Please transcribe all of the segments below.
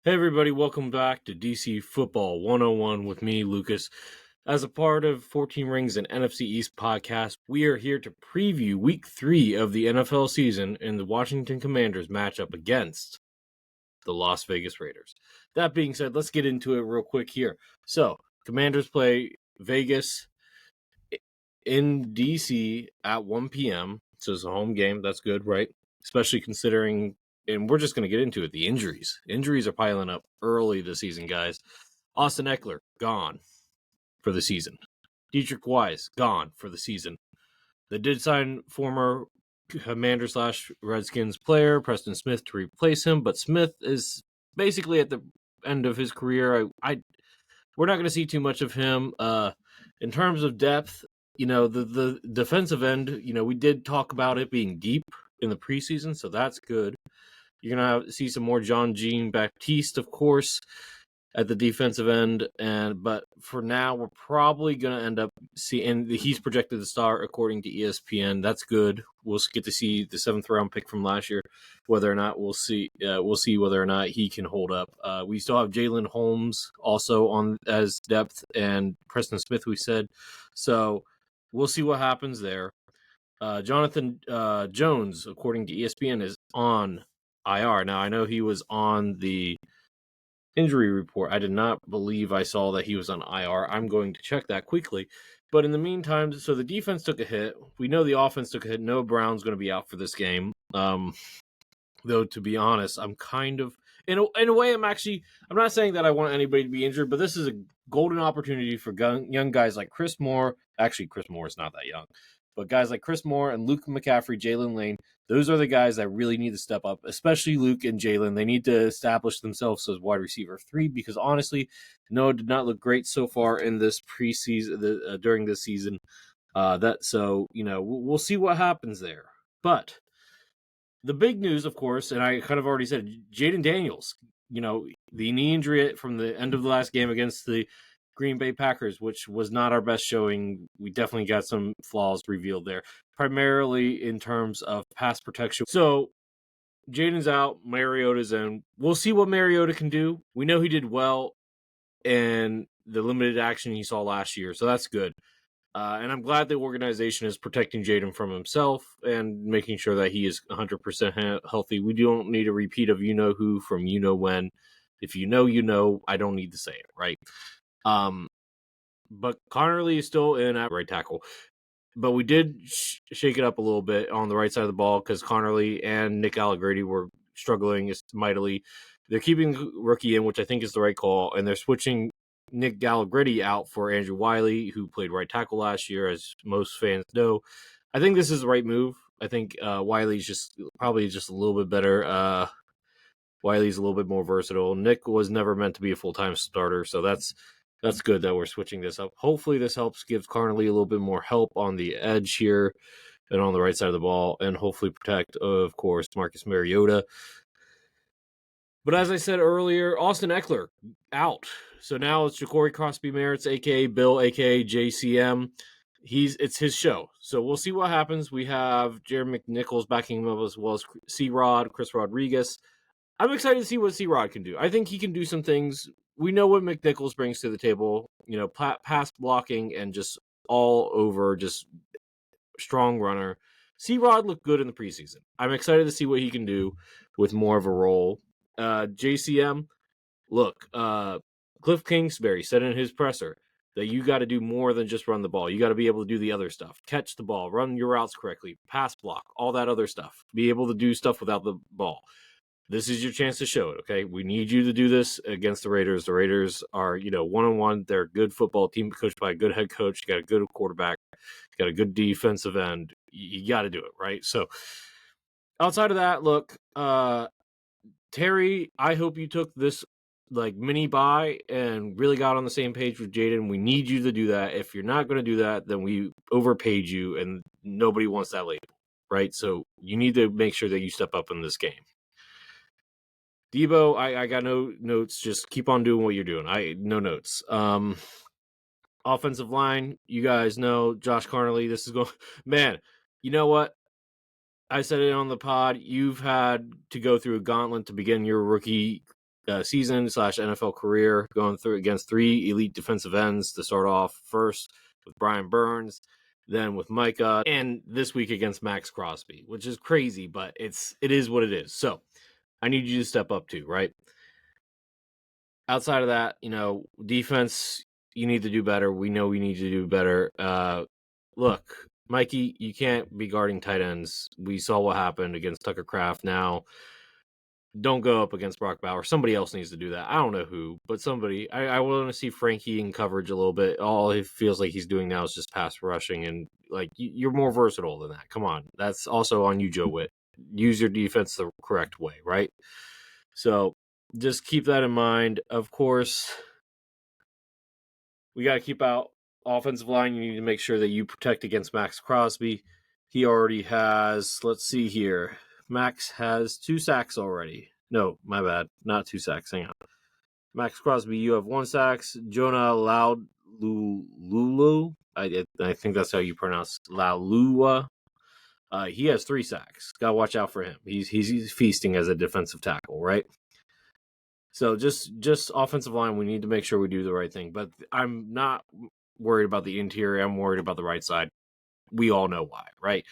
Hey everybody, welcome back to DC Football 101 with me, Lucas. As a part of 14 Rings and NFC East podcast, we are here to preview week 3 of the NFL season and the Washington Commanders matchup against the Las Vegas Raiders. That being said, let's get into it real quick here. So, Commanders play Vegas in DC at 1 p.m. So it's a home game. That's good, right? Especially considering, and we're just going to get into it, the injuries. Injuries are piling up early this season, guys. Austin Eckler, gone for the season. Dietrich Wise, gone for the season. They did sign former Commander / Redskins player Preston Smith to replace him, but Smith is basically at the end of his career. We're not going to see too much of him. In terms of depth, the defensive end, we did talk about it being deep in the preseason, so that's good. You're going to see some more Jean Baptiste, of course, at the defensive end, but for now, we're probably going to end up seeing. He's projected to start according to ESPN. That's good. We'll get to see the 7th round pick from last year. Whether or not we'll see whether or not he can hold up. We still have Jalen Holmes also on as depth, and Preston Smith. We said so. We'll see what happens there. Jonathan Jones, according to ESPN, is on IR. Now I know he was on the injury report. I did not believe I saw that he was on IR. I'm going to check that quickly. But in the meantime, so the defense took a hit. We know the offense took a hit. Noah Brown's going to be out for this game. Though, to be honest, I'm kind of, in a way, I'm not saying that I want anybody to be injured, but this is a golden opportunity for young guys like Chris Moore. Actually, Chris Moore is not that young. But guys like Chris Moore and Luke McCaffrey, Jalen Lane, those are the guys that really need to step up, especially Luke and Jalen. They need to establish themselves as wide receiver 3 because honestly, Noah did not look great so far in this preseason, during this season. We'll see what happens there. But the big news, of course, and I kind of already said, Jayden Daniels, the knee injury from the end of the last game against the Green Bay Packers, which was not our best showing. We definitely got some flaws revealed there, primarily in terms of pass protection. So Jayden's out, Mariota's in. We'll see what Mariota can do. We know he did well in the limited action he saw last year, so that's good. And I'm glad the organization is protecting Jayden from himself and making sure that he is 100% healthy. We don't need a repeat of you-know-who from you-know-when. If you know, I don't need to say it, right? But Connerly is still in at right tackle. But we did shake it up a little bit on the right side of the ball because Connerly and Nick Allegretti were struggling mightily. They're keeping rookie in, which I think is the right call, and they're switching Nick Allegretti out for Andrew Wiley, who played right tackle last year, as most fans know. I think this is the right move. I think Wiley's probably just a little bit better. Wiley's a little bit more versatile. Nick was never meant to be a full-time starter, so that's good that we're switching this up. Hopefully this helps give Connerly a little bit more help on the edge here and on the right side of the ball, and hopefully protect, of course, Marcus Mariota. But as I said earlier, Austin Eckler out. So now it's Jacory Crosby-Merritt, a.k.a. Bill, a.k.a. JCM. It's his show. So we'll see what happens. We have Jared McNichols backing him up, as well as C-Rod, Chris Rodriguez. I'm excited to see what C-Rod can do. I think he can do some things. We know what McNichols brings to the table, pass blocking and just all over, just strong runner. C-Rod looked good in the preseason. I'm excited to see what he can do with more of a role. JCM, look, Cliff Kingsbury said in his presser that you got to do more than just run the ball. You got to be able to do the other stuff. Catch the ball, run your routes correctly, pass block, all that other stuff. Be able to do stuff without the ball. This is your chance to show it, okay? We need you to do this against the Raiders. The Raiders are, one-on-one. They're a good football team coached by a good head coach. You got a good quarterback. You got a good defensive end. You got to do it, right? So outside of that, look, Terry, I hope you took this mini bye and really got on the same page with Jayden. We need you to do that. If you're not going to do that, then we overpaid you, and nobody wants that label, right? So you need to make sure that you step up in this game. Debo, I got no notes. Just keep on doing what you're doing. No notes. Offensive line, you guys know Josh Connerly. This is going, man. You know what? I said it on the pod. You've had to go through a gauntlet to begin your rookie season / NFL career, going through against 3 elite defensive ends to start off first with Brian Burns, then with Micah, and this week against Max Crosby, which is crazy, but it is what it is. So I need you to step up too, right? Outside of that, defense, you need to do better. We know we need to do better. Look, Mikey, you can't be guarding tight ends. We saw what happened against Tucker Kraft. Now, don't go up against Brock Bowers. Somebody else needs to do that. I don't know who, but somebody. I want to see Frankie in coverage a little bit. All he feels like he's doing now is just pass rushing, and you're more versatile than that. Come on, that's also on you, Joe Witt. Use your defense the correct way, right? So just keep that in mind. Of course, we got to keep out offensive line. You need to make sure that you protect against Max Crosby. He already has, let's see here. Max has 2 sacks already. No, my bad. Not 2 sacks. Hang on. Max Crosby, you have 1 sack. Jonah Laululu, I think that's how you pronounce Laulua. He has 3 sacks. Got to watch out for him. He's feasting as a defensive tackle, right? So just offensive line, we need to make sure we do the right thing. But I'm not worried about the interior. I'm worried about the right side. We all know why, right?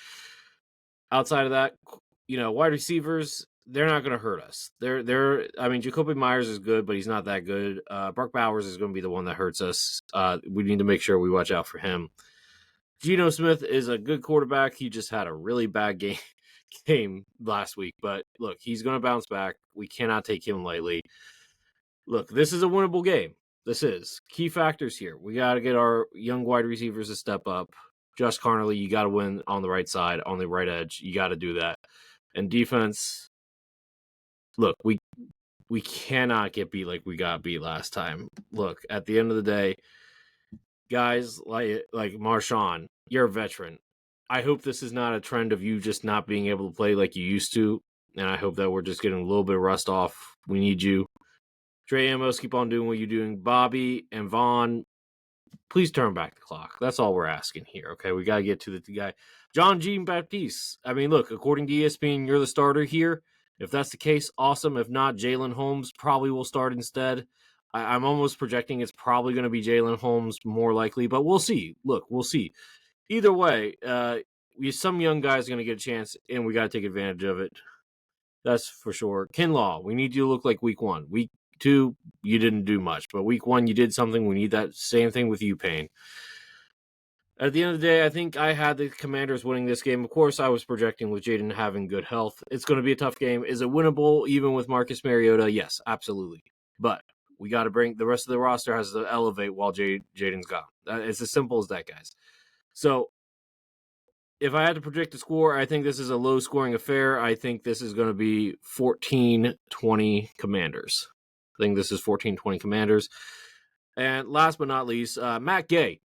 Outside of that, wide receivers, they're not going to hurt us. Jacoby Myers is good, but he's not that good. Brock Bowers is going to be the one that hurts us. We need to make sure we watch out for him. Geno Smith is a good quarterback. He just had a really bad game last week. But look, he's going to bounce back. We cannot take him lightly. Look, this is a winnable game. This is. Key factors here. We got to get our young wide receivers to step up. Josh Carnley, you got to win on the right side, on the right edge. You got to do that. And defense, look, we cannot get beat like we got beat last time. Look, at the end of the day, guys like Marshawn, you're a veteran. I hope this is not a trend of you just not being able to play like you used to, and I hope that we're just getting a little bit of rust off. We need you. Trey Amos, keep on doing what you're doing. Bobby and Vaughn, please turn back the clock. That's all we're asking here, okay? We got to get to the guy. John Jean-Baptiste. I mean, look, according to ESPN, you're the starter here. If that's the case, awesome. If not, Jalen Holmes probably will start instead. I'm almost projecting it's probably going to be Jalen Holmes more likely, but we'll see. Look, we'll see. Either way, some young guys are going to get a chance, and we got to take advantage of it. That's for sure. Kinlaw, we need you to look like week 1. Week 2, you didn't do much, but week 1, you did something. We need that same thing with you, Payne. At the end of the day, I think I had the Commanders winning this game. Of course, I was projecting with Jaden having good health. It's going to be a tough game. Is it winnable even with Marcus Mariota? Yes, absolutely. But we got to bring the rest of the roster has to elevate while Jaden's gone. It's as simple as that, guys. So if I had to predict a score, I think this is a low-scoring affair. I think this is going to be 14-20 Commanders. I think this is 14-20 Commanders. And last but not least, Matt Gay.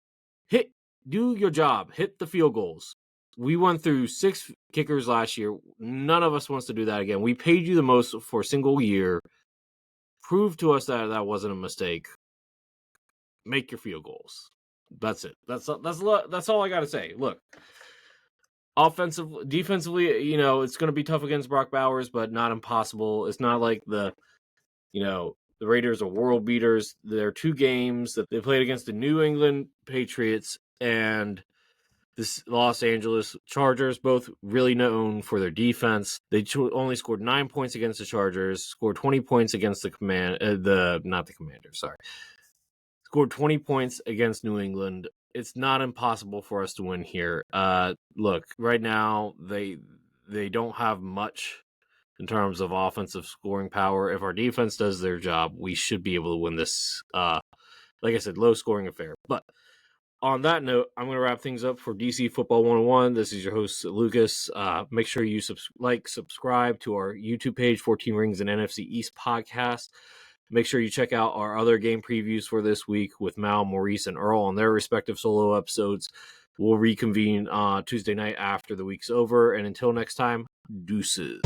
Do your job. Hit the field goals. We went through 6 kickers last year. None of us wants to do that again. We paid you the most for a single year. Prove to us that that wasn't a mistake. Make your field goals. That's it. That's all I got to say. Look, defensively, it's going to be tough against Brock Bowers, but not impossible. It's not like the Raiders are world beaters. There are 2 games that they played against the New England Patriots and the Los Angeles Chargers, both really known for their defense. They only scored 9 points against the Chargers, scored 20 points against scored 20 points against New England. It's not impossible for us to win here. Look, right now they don't have much in terms of offensive scoring power. If our defense does their job, we should be able to win this. Like I said, low scoring affair. But on that note, I'm going to wrap things up for DC Football 101. This is your host, Lucas. Make sure you subscribe to our YouTube page, 14 Rings and NFC East podcast. Make sure you check out our other game previews for this week with Mal, Maurice, and Earl on their respective solo episodes. We'll reconvene Tuesday night after the week's over. And until next time, deuces.